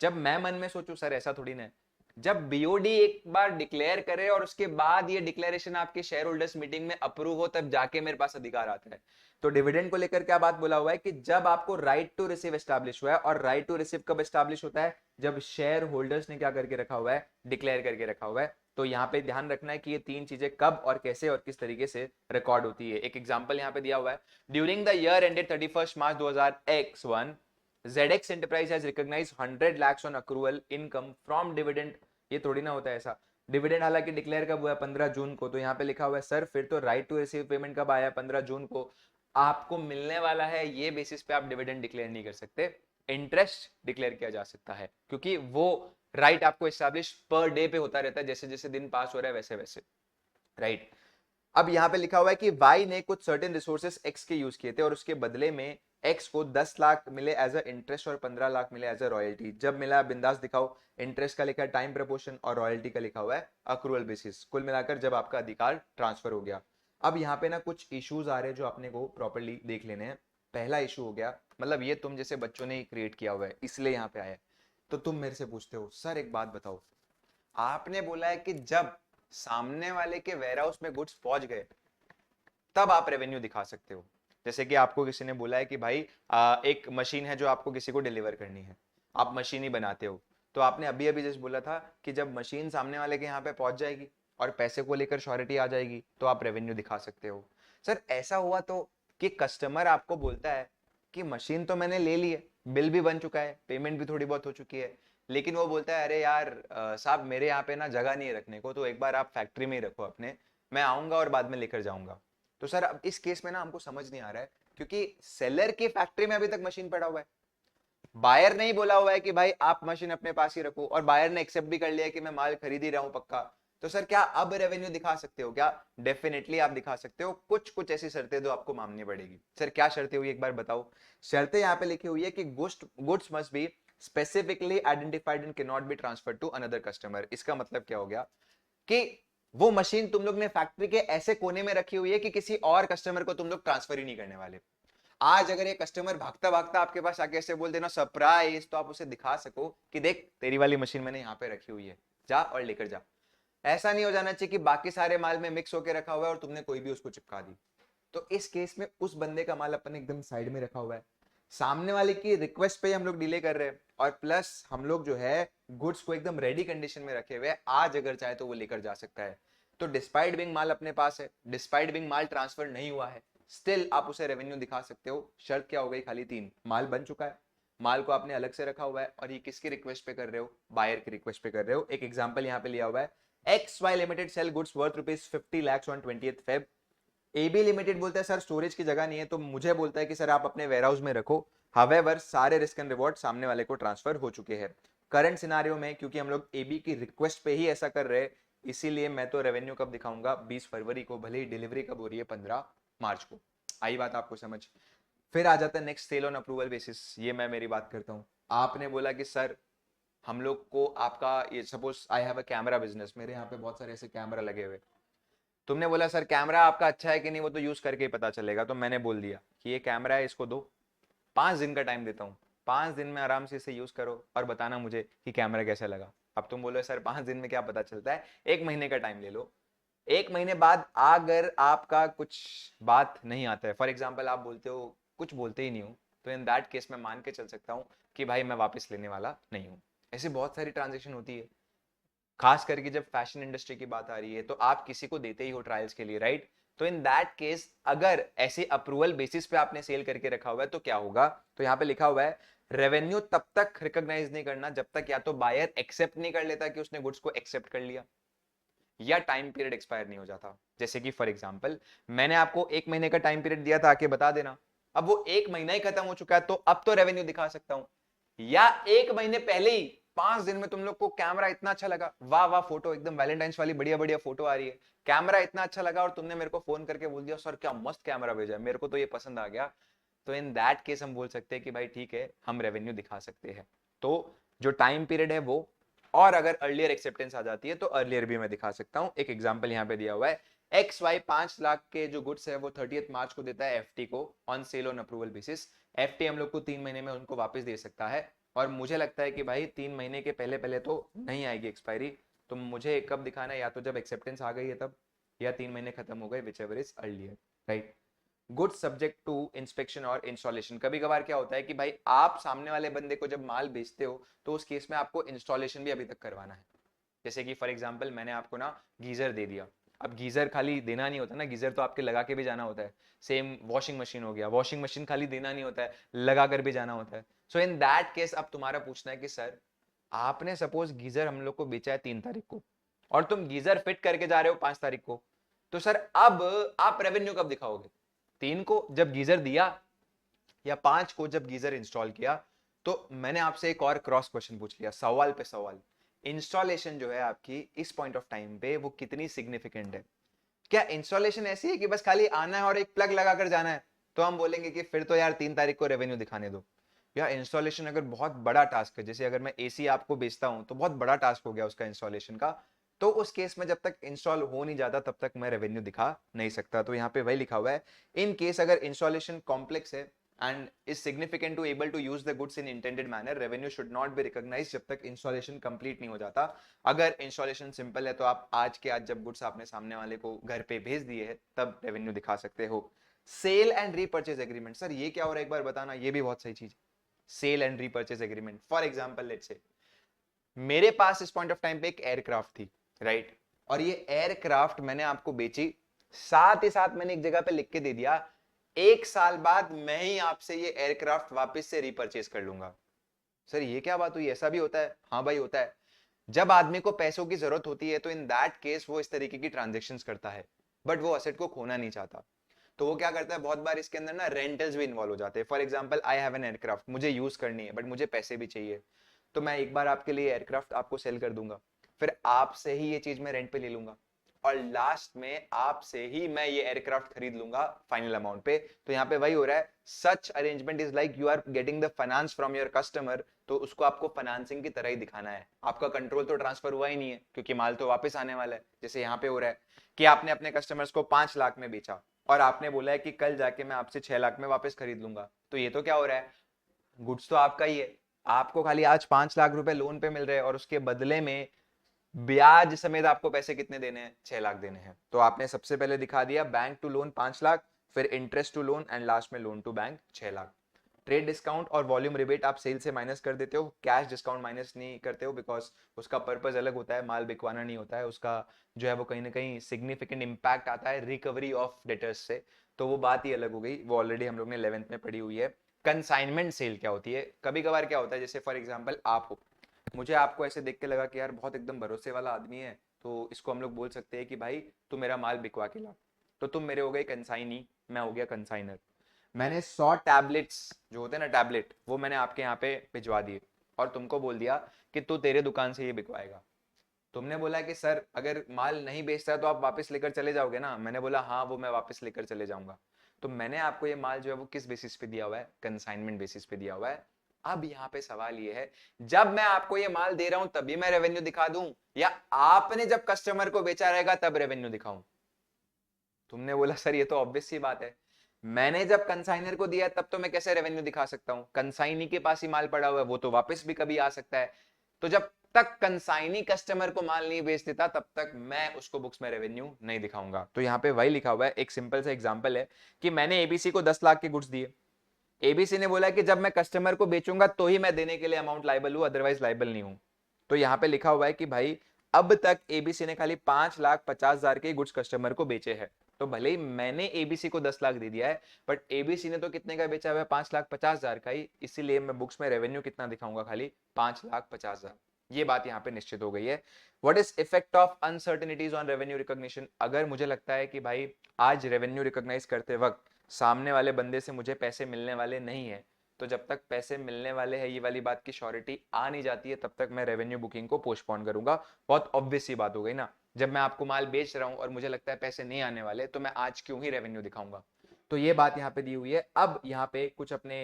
जब मैं मन में सोचूं सर ऐसा थोड़ी ना है, जब बीओडी एक बार डिक्लेयर करे और उसके बाद ये डिक्लेरेशन आपके शेयर होल्डर्स मीटिंग में अप्रूव हो तब जाके मेरे पास अधिकार आता है। तो डिविडेंड को लेकर क्या बात बोला हुआ है कि जब आपको राइट टू रिसीव एस्टैब्लिश हुआ है, और राइट टू रिसीव कब एस्टैब्लिश होता है, जब शेयर होल्डर्स ने क्या करके रखा हुआ है, डिक्लेयर करके रखा हुआ है। तो यहाँ पे ध्यान रखना है कि ये 3 चीजें कब और कैसे और किस तरीके से रिकॉर्ड होती है। एक एग्जांपल यहाँ पे दिया हुआ है, during the year ended 31 March 2001 ZX Enterprise has recognized 100 lakhs on accrual income from dividend। ये थोड़ी ना होता है ऐसा, डिविडेंड हालांकि डिक्लेयर कब हुआ है, 15 जून को। तो यहाँ पे लिखा हुआ है सर फिर तो राइट टू रिसीव पेमेंट कब आया, 15 जून को। आपको मिलने वाला है ये बेसिस पे आप डिविडेंड डिक्लेयर नहीं कर सकते, इंटरेस्ट डिक्लेयर किया जा सकता है, क्योंकि वो राइट आपको एस्टैब्लिश पर डे पे होता रहता है, जैसे जैसे दिन पास हो रहा है वैसे वैसे, राइट। अब यहाँ पे लिखा हुआ है कि वाई ने कुछ सर्टेन रिसोर्सेस एक्स के यूज किए थे और उसके बदले में एक्स को 10 लाख मिले एज अ इंटरेस्ट और 15 लाख मिले एज अ रॉयल्टी। जब मिला बिंदास दिखाओ, इंटरेस्ट का लिखा है टाइम प्रपोर्शन और रॉयल्टी का लिखा हुआ है अक्रूवल बेसिस। कुल मिलाकर जब आपका अधिकार ट्रांसफर हो गया। अब यहाँ पे ना कुछ इश्यूज आ रहे हैं जो आपने को प्रॉपरली देख लेने हैं। पहला इशू हो गया, मतलब ये तुम जैसे बच्चों ने क्रिएट किया हुआ है इसलिए यहाँ पे आया है, तो तुम मेरे से पूछते हो सर एक बात बताओ, आपने बोला है कि जब सामने वाले के वेयरहाउस में गुड्स पहुंच गए तब आप रेवेन्यू दिखा सकते हो। जैसे कि आपको किसी ने बोला है कि भाई एक मशीन है जो आपको किसी को डिलीवर करनी है, आप मशीन ही बनाते हो, तो आपने अभी अभी जस्ट बोला था कि जब मशीन सामने वाले के यहाँ पे पहुंच जाएगी और पैसे को लेकर श्योरिटी आ जाएगी तो आप रेवेन्यू दिखा सकते हो। सर ऐसा हुआ तो कि कस्टमर आपको बोलता है कि मशीन तो मैंने ले ली है, बिल भी बन चुका है, पेमेंट भी थोड़ी बहुत हो चुकी है, लेकिन वो बोलता है अरे यार साहब मेरे यहाँ पे ना जगह नहीं है रखने को, तो एक बार आप फैक्ट्री में ही रखो अपने, मैं आऊंगा और बाद में लेकर जाऊंगा। तो सर अब इस केस में ना हमको समझ नहीं आ रहा है, क्योंकि सेलर की फैक्ट्री में अभी तक मशीन पड़ा हुआ है, बायर ने ही बोला हुआ है कि भाई आप मशीन अपने पास ही रखो, और बायर ने एक्सेप्ट भी कर लिया है कि मैं माल खरीद ही रहा हूं पक्का। तो सर क्या अब रेवेन्यू दिखा सकते हो क्या? डेफिनेटली आप दिखा सकते हो, कुछ कुछ ऐसी शर्तें जो आपको माननी पड़ेगी। सर क्या शर्तें हुई एक बार बताओ? शर्तें यहाँ पे लिखी हुई है कि goods must be specifically identified and can not be transferred to another customer. इसका मतलब क्या हो गया कि वो मशीन तुम लोग ने फैक्ट्री के ऐसे कोने में रखी हुई है कि किसी और कस्टमर को तुम लोग ट्रांसफर ही नहीं करने वाले। आज अगर ये कस्टमर भागता भागता आपके पास आके ऐसे बोल देना सरप्राइज, तो आप उसे दिखा सको कि देख तेरी वाली मशीन मैंने यहाँ पे रखी हुई है, जा और लेकर जा। ऐसा नहीं हो जाना चाहिए कि बाकी सारे माल में मिक्स होकर रखा हुआ है और तुमने कोई भी उसको चिपका दी। तो इस केस में उस बंदे का माल अपन एकदम साइड में रखा हुआ है, सामने वाले की रिक्वेस्ट पे हम लोग डिले कर रहे हैं, और प्लस हम लोग जो है गुड्स को एकदम रेडी कंडीशन में रखे हुए हैं, आज अगर चाहे तो वो लेकर जा सकता है। तो डिस्पाइट बिंग माल अपने पास है, डिस्पाइट बिंग माल ट्रांसफर नहीं हुआ है, स्टिल आप उसे रेवेन्यू दिखा सकते हो। शर्त क्या हो गई? खाली तीन, माल बन चुका है, माल को आपने अलग से रखा हुआ है, और ये किसकी रिक्वेस्ट पे कर रहे हो? बायर की रिक्वेस्ट पे कर रहे हो। एक एग्जांपल यहाँ पे लिया हुआ है, X Y limited sale goods worth ₹50 lakhs on 20th Feb। AB limited बोलता है सर स्टोरेज की जगह नहीं है, तो मुझे बोलता है कि सर आप अपने वेयर हाउस में रखो, हावेवर सारे रिस्क एंड रिवॉर्ड सामने वाले को ट्रांसफर हो चुके हैं। करंट सिनारियो में क्योंकि हम लोग एबी की रिक्वेस्ट पे ही ऐसा कर रहे हैं, इसीलिए मैं तो रेवेन्यू कब दिखाऊंगा? 20 फरवरी को, भले ही डिलीवरी कब हो रही है 15 मार्च को। आई बात आपको समझ? फिर आ जाता है next, sale on approval basis. ये मैं मेरी बात करता हूँ। आपने बोला कि सर हम लोग को आपका ये, suppose I have a camera business, मेरे यहाँ पे बहुत सारे ऐसे कैमरा लगे हुए, तुमने बोला सर कैमरा आपका अच्छा है कि नहीं वो तो यूज करके ही पता चलेगा, तो मैंने बोल दिया कि ये कैमरा है, इसको दो 5 दिन का टाइम देता हूँ, 5 दिन में आराम से इसे यूज करो और बताना मुझे कि कैमरा कैसा लगा। अब तुम बोलो सर 5 दिन में क्या पता चलता है, 1 महीने का टाइम ले लो। 1 महीने बाद अगर आपका कुछ बात नहीं आता है, फॉर एग्जाम्पल आप बोलते हो कुछ बोलते ही नहीं हो, तो इन दैट केस मैं मान के चल सकता हूँ कि भाई मैं वापस लेने वाला नहीं हूँ। ऐसी बहुत सारी ट्रांजेक्शन होती है, खास करके जब फैशन इंडस्ट्री की बात आ रही है, तो आप किसी को देते ही हो ट्रायल्स के लिए, राइट? तो इन दैट केस अगर ऐसे अप्रूवल बेसिस पे आपने सेल करके रखा हुआ है तो क्या होगा? तो यहाँ पे लिखा हुआ है रेवेन्यू तब तक रिकॉग्नाइज नहीं करना जब तक या तो बायर एक्सेप्ट नहीं कर लेता कि उसने गुड्स को एक्सेप्ट कर लिया, या टाइम पीरियड एक्सपायर नहीं हो जाता। जैसे कि फॉर एग्जांपल मैंने आपको 1 महीने का टाइम पीरियड दिया था आके बता देना, अब वो 1 महीना ही खत्म हो चुका है, तो अब तो रेवेन्यू दिखा सकता हूं। या 1 महीने पहले ही 5 दिन में तुम लोग को कैमरा इतना अच्छा लगा, वाह वाह फोटो एकदम वैलेंटाइंस वाली बढ़िया बढ़िया फोटो आ रही है, कैमरा इतना अच्छा लगा और तुमने मेरे को फोन करके बोल दिया सर क्या मस्त कैमरा भेजा है, मेरे को तो ये पसंद आ गया, तो इन दैट केस हम बोल सकते हैं कि भाई ठीक है हम रेवेन्यू दिखा सकते हैं। तो जो टाइम पीरियड है वो, और अगर अर्लियर एक्सेप्टेंस आ जाती है तो अर्लियर भी मैं दिखा सकता हूं। एक एग्जांपल यहाँ पे दिया हुआ है, एक्स वाई 5 लाख के जो गुड्स है वो 30th मार्च को देता है एफटी को on sale on approval basis. FT हम लोग को 3 महीने में उनको वापस दे सकता है, और मुझे लगता है कि भाई 3 महीने के पहले पहले तो नहीं आएगी एक्सपायरी, तो मुझे कब दिखाना है? या तो जब एक्सेप्टेंस आ गई है तब, या 3 महीने खत्म हो गए, whichever is earlier, right? Good subject to inspection और इंस्टॉलेशन। कभी कभार क्या होता है कि भाई आप सामने वाले बंदे को जब माल बेचते हो तो उस केस में आपको इंस्टॉलेशन भी अभी तक करवाना है। जैसे कि फॉर एग्जांपल मैंने आपको ना गीजर दे दिया, अब गीजर खाली देना नहीं होता ना, गीजर तो आपके लगा के भी जाना होता है। सेम वॉशिंग मशीन हो गया, वॉशिंग मशीन खाली देना नहीं होता है, लगा कर भी जाना होता है। सो इन दैट केस अब तुम्हारा पूछना है कि सर आपने सपोज गीजर हम लोग को बेचा है 3 तारीख को, और तुम गीजर फिट करके जा रहे हो 5 तारीख को, तो सर अब आप रेवेन्यू कब दिखाओगे? 3 को जब गीजर दिया, या 5 को जब गीजर इंस्टॉल किया? तो मैंने आपसे एक और क्रॉस क्वेश्चन पूछ लिया, सवाल पे सवाल। इंस्टॉलेशन जो है आपकी इस पॉइंट ऑफ टाइम पे वो कितनी सिग्निफिकेंट है? क्या इंस्टॉलेशन ऐसी है कि बस खाली आना है और एक प्लग लगाकर जाना है? तो हम बोलेंगे कि फिर तो यार 3 तारीख को रेवेन्यू दिखाने दो। या इंस्टॉलेशन अगर बहुत बड़ा टास्क है, जैसे अगर मैं एसी आपको बेचता हूं तो बहुत बड़ा टास्क हो गया उसका इंस्टॉलेशन का, तो उस केस में जब तक इंस्टॉल हो नहीं जाता तब तक मैं रेवेन्यू दिखा नहीं सकता। तो यहाँ पे वही लिखा हुआ है, इन केस अगर इंस्टॉलेशन कॉम्प्लेक्स है and is significant to able to use the goods in intended manner, revenue should not be recognized जब तक इंस्टॉलेशन कंप्लीट नहीं हो जाता। अगर इंस्टॉलेशन सिंपल है तो आप आज के आज जब गुड्स आपने सामने वाले को घर पे भेज दिए है तब रेवेन्यू दिखा सकते हो। Sale and repurchase agreement, sir ये क्या हो रहा है एक बार बताना, ये भी बहुत सही चीज। Sale and repurchase agreement, for example let's say मेरे पास इस पॉइंट ऑफ टाइम पे एक एयरक्राफ्ट थी, राइट? और ये एयरक्राफ्ट मैंने आपको बेची, साथ ही साथ मैंने एक जगह पे लिख के दे दिया 1 साल बाद मैं ही आपसे ये एयरक्राफ्ट वापस से रीपर्चेज कर लूंगा। सर ये क्या बात हुई, ऐसा भी होता है? हाँ भाई होता है। जब आदमी को पैसों की जरूरत होती है तो इन दैट केस वो इस तरीके की ट्रांजेक्शन्स करता है, बट वो असेट को खोना नहीं चाहता। तो वो क्या करता है, बहुत बार इसके अंदर ना रेंटल्स भी इन्वॉल्व हो जाते हैं। For example I have an aircraft, मुझे यूज करनी है बट मुझे पैसे भी चाहिए, तो मैं एक बार आपके लिए एयरक्राफ्ट आपको सेल कर दूंगा, फिर आपसे ही ये चीज मैं रेंट पे ले लूंगा, और लास्ट में आपसे ही मैं ये एयरक्राफ्ट खरीद लूंगा फाइनल अमाउंट पे। तो यहाँ पे वही हो रहा है, such arrangement is like you are getting the finance from your customer, तो उसको आपको फाइनेंसिंग की तरह ही दिखाना है। आपका कंट्रोल तो ट्रांसफर हुआ ही नहीं है, क्योंकि माल तो वापस आने वाला है। जैसे यहाँ पे हो रहा है कि आपने अपने कस्टमर्स को 5 लाख में बेचा और आपने बोला है कि कल जाके मैं आपसे 6 लाख में वापस खरीद लूंगा, तो ये तो क्या हो रहा है, गुड्स तो आपका ही है, आपको खाली आज 5 लाख रुपए लोन पे मिल रहे हैं और उसके बदले में ब्याज समेत आपको पैसे कितने देने हैं, 6 लाख देने हैं। तो आपने सबसे पहले दिखा दिया बैंक टू लोन 5 लाख, फिर interest to loan and last में loan to bank 6 lakh. Trade discount और वॉल्यूम रिबेट आप सेल से माइनस कर देते हो, कैश डिस्काउंट माइनस नहीं करते हो, बिकॉज उसका पर्पज अलग होता है, माल बिकवाना नहीं होता है, उसका जो है वो कहीं ना कहीं सिग्निफिकेंट इंपैक्ट आता है रिकवरी ऑफ डेटर्स से, तो वो बात ही अलग हो गई, वो ऑलरेडी हम लोग ने 11th में पढ़ी हुई है। कंसाइनमेंट सेल क्या होती है, कभी कभार क्या होता है, जैसे फॉर एग्जाम्पल आप हो, मुझे आपको ऐसे देख के लगा कि यार बहुत एकदम भरोसे वाला आदमी है, तो इसको हम लोग बोल सकते हैं कि भाई तू मेरा माल बिकवा के ला, तो तुम मेरे हो गए कंसाइनी, मैं हो गया कंसाइनर। मैंने 100 टैबलेट्स जो होते हैं ना, टैबलेट, वो मैंने आपके यहाँ पे भिजवा दिए और तुमको बोल दिया कि तू तेरे दुकान से ये बिकवाएगा। तुमने बोला कि सर अगर माल नहीं बेचता तो आप वापस लेकर चले जाओगे ना, मैंने बोला हाँ वो मैं वापस लेकर चले जाऊंगा। तो मैंने आपको ये माल जो है वो किस बेसिस पे दिया हुआ है, कंसाइनमेंट बेसिस पे दिया हुआ है। अब यहाँ पे सवाल ये है, जब मैं आपको ये माल दे रहा हूं तभी मैं रेवेन्यू दिखा दूं, या आपने जब कस्टमर को बेचा रहेगा तब रेवेन्यू दिखाऊं? तुमने बोला सर ये तो ऑब्वियस सी बात है, मैंने जब कंसाइनर को दिया तब तो मैं कैसे रेवेन्यू दिखा सकता हूं, कंसाइनी के पास ही माल पड़ा हुआ है, वो तो वापस भी कभी आ सकता है। तो जब तक कंसाइनी कस्टमर को माल नहीं बेच देता तब तक मैं उसको बुक्स में रेवेन्यू नहीं दिखाऊंगा। तो यहाँ पे वही लिखा हुआ है, एक सिंपल सा एग्जांपल है कि मैंने एबीसी को 10 लाख के गुड्स दिए, एबीसी ने बोला कि जब मैं कस्टमर को बेचूंगा तो ही मैं देने के लिए अमाउंट लाइबल हूं, अदरवाइज लाइबल नहीं हूं। तो यहाँ पे लिखा हुआ है कि भाई अब तक एबीसी ने खाली 5,50,000 के गुड्स कस्टमर को बेचे हैं, तो भले ही मैंने एबीसी को 10 लाख दे दिया है, बट एबीसी ने तो कितने का बेचा हुआ है, 5,50,000 का ही, इसीलिए मैं बुक्स में रेवेन्यू कितना दिखाऊंगा, खाली 5,50,000। ये बात यहाँ पे निश्चित हो गई है। What is effect of uncertainties on revenue recognition, अगर मुझे लगता है कि भाई आज रेवेन्यू रिकॉग्नाइज करते वक्त सामने वाले बंदे से मुझे पैसे मिलने वाले नहीं है, तो जब तक पैसे मिलने वाले हैं ये वाली बात की श्योरिटी आ नहीं जाती है तब तक मैं रेवेन्यू बुकिंग को पोस्टपोन करूंगा। बहुत ऑब्वियस सी बात हो गई ना, जब मैं आपको माल बेच रहा हूं और मुझे लगता है पैसे नहीं आने वाले, तो मैं आज क्यों ही रेवेन्यू दिखाऊंगा। तो ये बात यहाँ पे दी हुई है। अब यहाँ पे कुछ अपने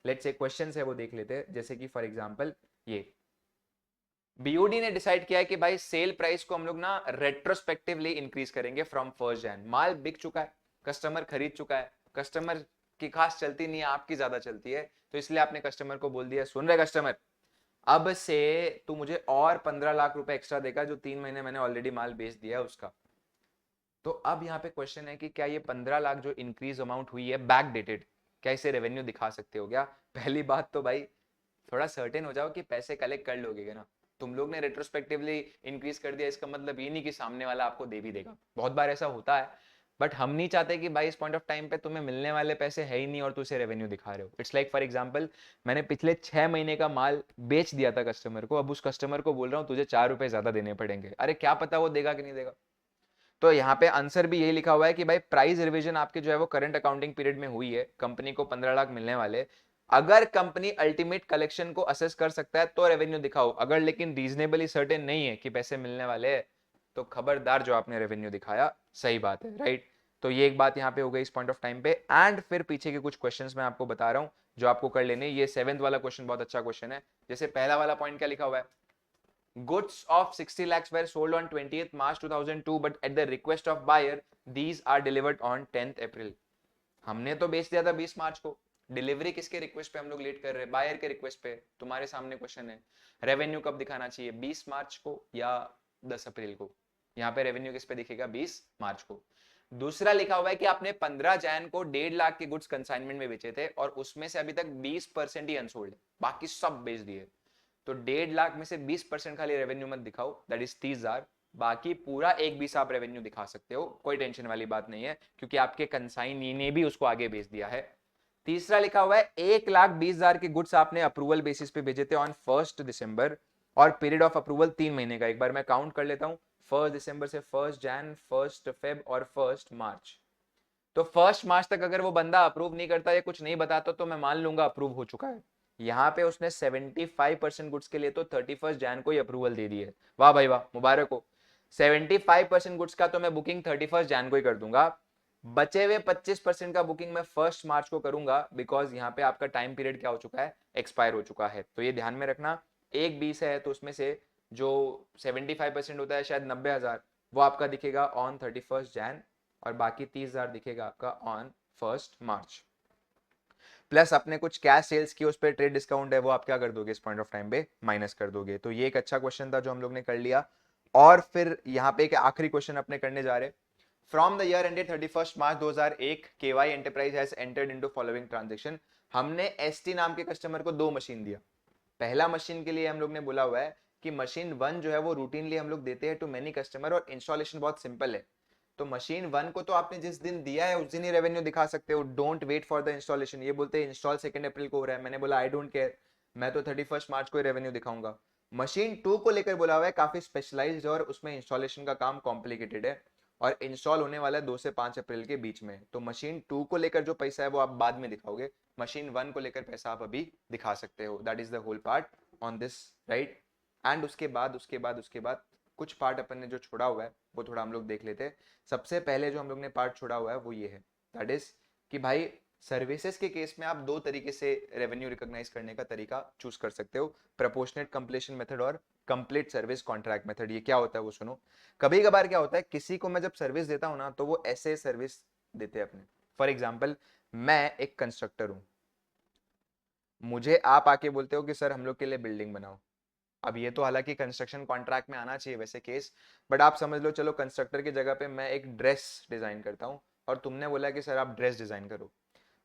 लेट्स से क्वेश्चन है वो देख लेते हैं, जैसे कि फॉर एग्जाम्पल ये बीओडी ने डिसाइड किया है कि भाई सेल प्राइस को हम लोग ना रेट्रोस्पेक्टिवली इंक्रीज करेंगे फ्रॉम 1 जनवरी। माल बिक चुका है, कस्टमर खरीद चुका है, कस्टमर की खास चलती नहीं है, आपकी ज्यादा चलती है, तो इसलिए आपने कस्टमर को बोल दिया, सुन रहे कस्टमर, अब से तू मुझे और 15 लाख रुपए एक्स्ट्रा देगा, जो 3 महीने मैंने ऑलरेडी माल बेच दिया है उसका। तो अब यहाँ पे क्वेश्चन है कि क्या ये 15 लाख जो इंक्रीज अमाउंट हुई है बैक डेटेड, क्या इसे रेवेन्यू दिखा सकते हो क्या? पहली बात तो भाई थोड़ा सर्टेन हो जाओ कि पैसे कलेक्ट कर लोगे ना। तुम लोग ने रेट्रोस्पेक्टिवली इंक्रीज कर दिया, इसका मतलब ये नहीं कि सामने वाला आपको दे भी देगा, बहुत बार ऐसा होता है, बट हम नहीं चाहते कि भाई इस पॉइंट ऑफ टाइम पे तुम्हें मिलने वाले पैसे है ही नहीं और तुम इसे रेवेन्यू दिखा रहे हो। इट्स लाइक फॉर एग्जांपल मैंने पिछले 6 महीने का माल बेच दिया था कस्टमर को, अब उस कस्टमर को बोल रहा हूँ तुझे 4 रुपए ज्यादा देने पड़ेंगे, अरे क्या पता वो देगा कि नहीं देगा। तो यहाँ पे आंसर भी यही लिखा हुआ है कि भाई प्राइस रिवीजन आपके जो है वो करंट अकाउंटिंग पीरियड में हुई है, कंपनी को 15 लाख मिलने वाले, अगर कंपनी अल्टीमेट कलेक्शन को असेस कर सकता है तो रेवेन्यू दिखाओ, अगर लेकिन रीजनेबली सर्टेन नहीं है कि पैसे मिलने वाले हैं तो खबरदार जो आपने रेवेन्यू दिखाया सही बात है, राइट। तो ये एक बात यहाँ पे हो गई इस पॉइंट ऑफ टाइम पे। एंड फिर पीछे के कुछ क्वेश्चंस मैं आपको बता रहा हूँ जो आपको कर लेने। ये 7th वाला क्वेश्चन बहुत अच्छा क्वेश्चन है। जैसे पहला वाला पॉइंट क्या लिखा हुआ है, goods of 60 lakhs were sold on 20th March 2002 but at the request of buyer these are delivered on 10th April। हमने तो बेच दिया था 20 मार्च को, डिलीवरी किसके रिक्वेस्ट पे हम लोग लेट कर रहे हैं, बायर के रिक्वेस्ट पे। तुम्हारे सामने क्वेश्चन है रेवेन्यू कब दिखाना चाहिए, 20 मार्च को या 10 अप्रैल को। यहाँ पे रेवेन्यू किस पे दिखेगा, 20 मार्च को। दूसरा लिखा हुआ है कि आपने 15 जैन को 1.5 लाख के गुड्स कंसाइनमेंट में बेचे थे और उसमें से अभी तक 20% ही अनसोल्ड है, बाकी सब बेच दिए। तो 1.5 लाख में से 20% खाली रेवेन्यू मत दिखाओ, दैट इज 30,000, बाकी पूरा 1/20 आप रेवेन्यू दिखा सकते हो, कोई टेंशन वाली बात नहीं है, क्योंकि आपके कंसाइनी ने भी उसको आगे बेच दिया है। तीसरा लिखा हुआ है 1,20,000 के गुड्स आपने अप्रूवल बेसिस पे भेजे थे ऑन 1 दिसंबर और पीरियड ऑफ अप्रूवल 3 महीने का। एक बार मैं काउंट कर लेता हूँ, 1 दिसंबर से 1 जन, 1 फेब और 1 मार्च। तो 1 मार्च तक अगर वो बंदा अप्रूव नहीं करता या कुछ नहीं बताता तो मैं मान लूंगा अप्रूव हो चुका है। यहाँ पे उसने 75% गुड्स के लिए तो 31 जन को ही अप्रूवल दे दी है। वाह भाई वाह, मुबारक हो। 75% गुड्स का तो मैं बुकिंग 31 जन को ही कर दूंगा। बचे हुए 25% का बुकिंग मैं 1 मार्च को करूंगा, बिकॉज यहाँ पे आपका टाइम पीरियड क्या हो चुका है, एक्सपायर हो चुका है। तो ये ध्यान में रखना। 1/20 है तो उसमें से जो 75% होता है शायद 90,000, वो आपका दिखेगा ऑन 31 जन और बाकी 30,000 दिखेगा आपका ऑन 1 मार्च। प्लस अपने कुछ कैश सेल्स की उस पर ट्रेड डिस्काउंट है, वो आप क्या कर दोगे इस पॉइंट ऑफ टाइम पे, माइनस कर दोगे। तो ये एक अच्छा क्वेश्चन था जो हम लोग ने कर लिया। और फिर यहाँ पे एक आखिरी क्वेश्चन अपने करने जा रहे। From the year ended 31 March 2001 KY enterprise has entered into following transaction. हमने एसटी नाम के कस्टमर को 2 मशीन दिया। पहला मशीन के लिए हम लोग ने बोला हुआ है कि मशीन 1 जो है वो रूटीनली हम लोग देते हैं टू मेनी कस्टमर और इंस्टॉलेशन बहुत सिंपल है। तो मशीन 1 को तो आपने जिस दिन दिया है उस दिन ही रेवेन्यू दिखा सकते हो। Don't wait for the installation. ये बोलते हैं इंस्टॉल 2 अप्रैल को हो रहा है, मैंने बोला आई डोंट केयर, मैं तो 31 मार्च को ही रेवेन्यू दिखाऊंगा। मशीन 2 को लेकर बोला हुआ है काफी स्पेशलाइज्ड और उसमें इंस्टॉलेशन का काम कॉम्प्लिकेटेड है और इंस्टॉल होने वाला है 2 से 5 अप्रैल के बीच में। तो मशीन 2 को लेकर जो पैसा है वो आप बाद में दिखाओगे, मशीन 1 को लेकर पैसा आप अभी दिखा सकते हो। That is the whole part on this, right. And उसके बाद कुछ पार्ट अपन ने जो छोड़ा हुआ है वो थोड़ा हम लोग देख लेते हैं। सबसे पहले जो हम लोग ने पार्ट छोड़ा हुआ है वो ये है, दैट इज कि भाई सर्विसेज के केस में आप 2 तरीके से रेवेन्यू रिकॉग्नाइज करने का तरीका चूज कर सकते हो, प्रोपोर्शनेट कंप्लीशन मेथड और कंप्लीट सर्विस कॉन्ट्रैक्ट मेथड। ये क्या होता है वो सुनो। कभी कभार क्या होता है, किसी को मैं जब सर्विस देता हूं ना तो वो ऐसे सर्विस देते हैं अपने। फॉर एग्जाम्पल, मैं एक कंस्ट्रक्टर हूं, मुझे आप आके बोलते हो कि सर हम लोग के लिए बिल्डिंग बनाओ। अब ये तो हालांकि कंस्ट्रक्शन कॉन्ट्रैक्ट में आना चाहिए वैसे केस, बट आप समझ लो चलो कंस्ट्रक्टर की जगह पे मैं एक ड्रेस डिजाइन करता हूँ और तुमने बोला कि सर आप ड्रेस डिजाइन करो।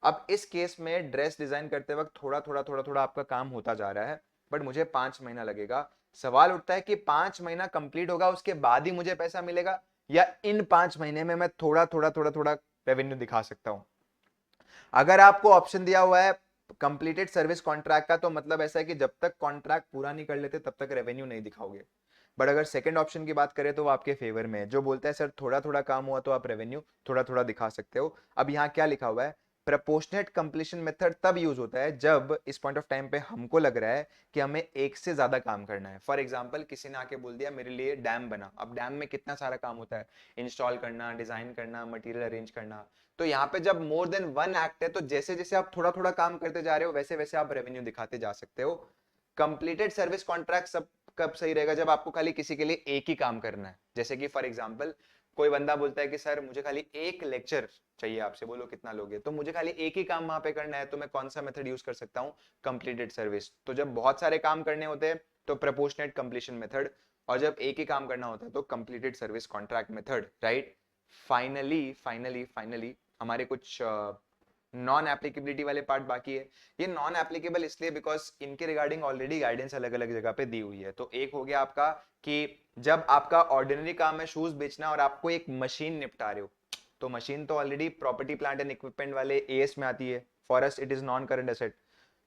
अब इस केस में ड्रेस डिजाइन करते वक्त थोड़ा थोड़ा आपका काम होता जा रहा है, बट मुझे 5 महीना लगेगा। सवाल उठता है कि 5 महीना कंप्लीट होगा उसके बाद ही मुझे पैसा मिलेगा, या इन 5 महीने में मैं थोड़ा थोड़ा रेवेन्यू दिखा सकता हूं। अगर आपको ऑप्शन दिया हुआ है कंप्लीटेड सर्विस कॉन्ट्रैक्ट का, तो मतलब ऐसा है कि जब तक कॉन्ट्रैक्ट पूरा नहीं कर लेते तब तक रेवेन्यू नहीं दिखाओगे। बट अगर सेकंड ऑप्शन की बात करें तो वो आपके फेवर में है, जो बोलता है सर थोड़ा थोड़ा काम हुआ तो आप रेवेन्यू थोड़ा थोड़ा दिखा सकते हो। अब यहाँ क्या लिखा हुआ है, प्रपोर्शनेट कंप्लीशन मेथड तब यूज होता है जब इस पॉइंट ऑफ टाइम पे हमको लग रहा है कि हमें एक से ज्यादा काम करना है। फॉर एग्जाम्पल, किसी ने आके बोल दिया मेरे लिए डैम बना। अब डैम में कितना सारा काम होता है, इंस्टॉल करना, डिजाइन करना, मटेरियल अरेंज करना। तो यहाँ पे जब मोर देन 1 एक्ट है तो जैसे जैसे आप थोड़ा थोड़ा काम करते जा रहे हो वैसे वैसे आप रेवेन्यू दिखाते जा सकते हो। कंप्लीटेड सर्विस कॉन्ट्रैक्ट सब कब सही रहेगा, जब आपको खाली किसी के लिए एक ही काम करना है। जैसे कि फॉर एग्जांपल कोई बंदा बोलता है कि सर मुझे खाली एक लेक्चर चाहिए आपसे, बोलो कितना लोगे, तो मुझे खाली एक ही काम वहां पे करना है, तो मैं कौन सा मेथड यूज कर सकता हूँ, कंप्लीटेड सर्विस। तो जब बहुत सारे काम करने होते हैं तो प्रपोर्शनेट कंप्लीशन मेथड, और जब एक ही काम करना होता है तो completed service contract method, right. Finally हमारे कुछ नॉन एप्लीकेबिलिटी वाले पार्ट बाकी है। ये नॉन एप्लीकेबल इसलिए बिकॉज इनके रिगार्डिंग ऑलरेडी गाइडेंस अलग अलग जगह पे दी हुई है। तो एक हो गया आपका कि जब आपका ऑर्डिनरी काम है शूज बेचना और आपको एक मशीन निपटा रहे हो, तो मशीन तो already property plant and equipment वाले एएस में आती है, for us it is non current asset.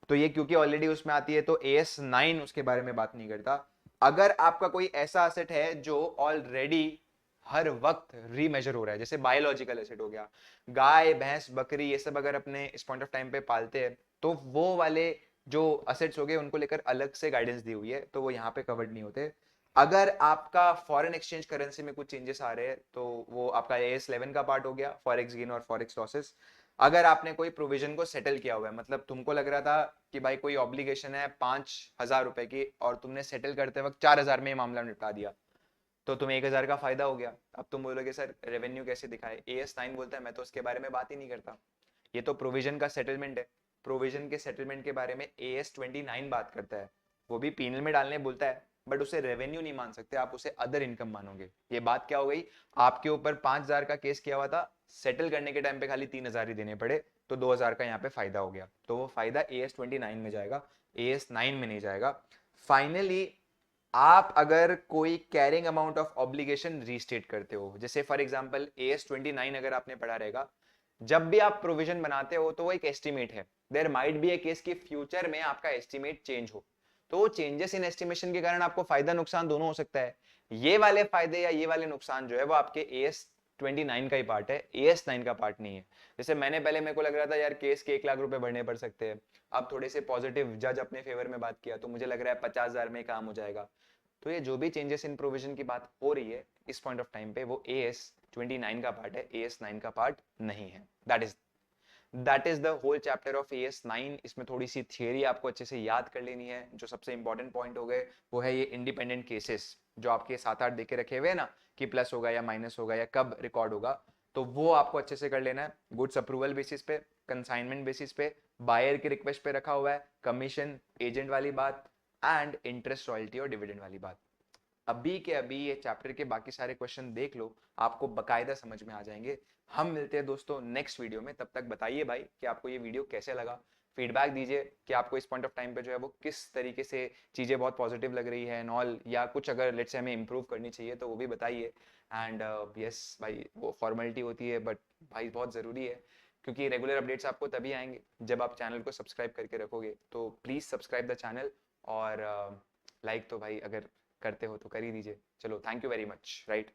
तो ये क्योंकि ऑलरेडी उसमें आती है तो एएस 9 उसके बारे में बात नहीं करता। अगर आपका कोई ऐसा एसेट है जो ऑलरेडी हर वक्त रीमेजर हो रहा है, जैसे बायोलॉजिकल एसेट हो गया, गाय भैंस बकरी ये सब अगर अपने इस पॉइंट ऑफ टाइम पे पालते हैं, तो वो वाले जो असेट्स हो गए उनको लेकर अलग से गाइडेंस दी हुई है, तो वो यहाँ पे कवर्ड नहीं होते। अगर आपका फॉरेन एक्सचेंज करेंसी में कुछ चेंजेस आ रहे हैं तो वो आपका एएस 11 का पार्ट हो गया, फॉरेक्स गेन और फॉरेक्स लॉसेस। अगर आपने कोई प्रोविजन को सेटल किया हुआ है, मतलब तुमको लग रहा था कि भाई कोई ऑब्लिगेशन है 5,000 रुपए की और तुमने सेटल करते वक्त 4,000 में मामला निपटा दिया, तो तुम्हें 1,000 का फायदा हो गया। अब तुम बोलोगे सर रेवेन्यू कैसे दिखाए, एएस 9 बोलता है मैं तो उसके बारे में बात ही नहीं करता, ये तो प्रोविजन का सेटलमेंट है। प्रोविजन के सेटलमेंट के बारे में एएस 29 बात करता है, वो भी पीनल में डालने बोलता है, बट उसे रेवेन्यू नहीं मान सकते आप, उसे अदर इनकम मानोगे। ये बात क्या हो गई, आपके ऊपर 5,000 का केस किया हुआ था, सेटल करने के टाइम पे खाली 3,000 ही देने पड़े, तो 2,000 का यहाँ पे फायदा हो गया, तो वो फायदा एएस 29 में जाएगा, एएस 9 में नहीं जाएगा। फाइनली आप अगर कोई carrying amount of obligation restate करते हो, जैसे फॉर एग्जांपल एएस 29 अगर आपने पढ़ा रहेगा, जब भी आप प्रोविजन बनाते हो तो वो एक एस्टिमेट है, there might be a case कि फ्यूचर में आपका एस्टिमेट चेंज हो, तो चेंजेस इन एस्टिमेशन के कारण आपको फायदा नुकसान दोनों हो सकता है। ये वाले फायदे या ये वाले नुकसान जो है वो आपके एएस 29 का ही पार्ट है, एएस 9 का पार्ट नहीं है। जैसे मैंने पहले मेरे को लग रहा था यार केस के 1 लाख रुपए भरने पड़ सकते हैं, अब थोड़े से पॉजिटिव जज अपने फेवर में बात किया तो मुझे लग रहा है 50,000 में काम हो जाएगा। तो ये जो भी चेंजेस इन प्रोविजन की बात हो रही है इस पॉइंट ऑफ टाइम पे वो एएस 29 का पार्ट है, एएस 9 का पार्ट नहीं है। That is the whole chapter of AS 9। इसमें थोड़ी सी थियरी आपको अच्छे से याद कर लेनी है। जो सबसे इंपॉर्टेंट पॉइंट हो गए वो है ये इंडिपेंडेंट केसेस जो आपके 7-8 देके रखे हुए हैं ना, कि प्लस होगा या माइनस होगा या कब रिकॉर्ड होगा, तो वो आपको अच्छे से कर लेना है। गुड्स अप्रूवल बेसिस पे, कंसाइनमेंट बेसिस पे, बायर की रिक्वेस्ट पे रखा हुआ है, कमीशन, एजेंट वाली बात एंड इंटरेस्ट, रॉयल्टी और डिविडेंड वाली बात। अभी के अभी ये चैप्टर के बाकी सारे क्वेश्चन देख लो, आपको बकायदा समझ में आ जाएंगे। हम मिलते हैं दोस्तों नेक्स्ट वीडियो में, तब तक बताइए भाई कि आपको ये वीडियो कैसे लगा, फीडबैक दीजिए कि आपको इस पॉइंट ऑफ टाइम पे जो है वो किस तरीके से चीज़ें बहुत पॉजिटिव लग रही है एंड ऑल, या कुछ अगर लेट्स से हमें इंप्रूव करनी चाहिए तो वो भी बताइए। एंड यस भाई, वो फॉर्मेलिटी होती है बट भाई बहुत ज़रूरी है, क्योंकि रेगुलर अपडेट्स आपको तभी आएंगे जब आप चैनल को सब्सक्राइब करके रखोगे। तो प्लीज़ सब्सक्राइब द चैनल, और लाइक तो भाई अगर करते हो तो कर ही दीजिए। चलो, thank you very much, right.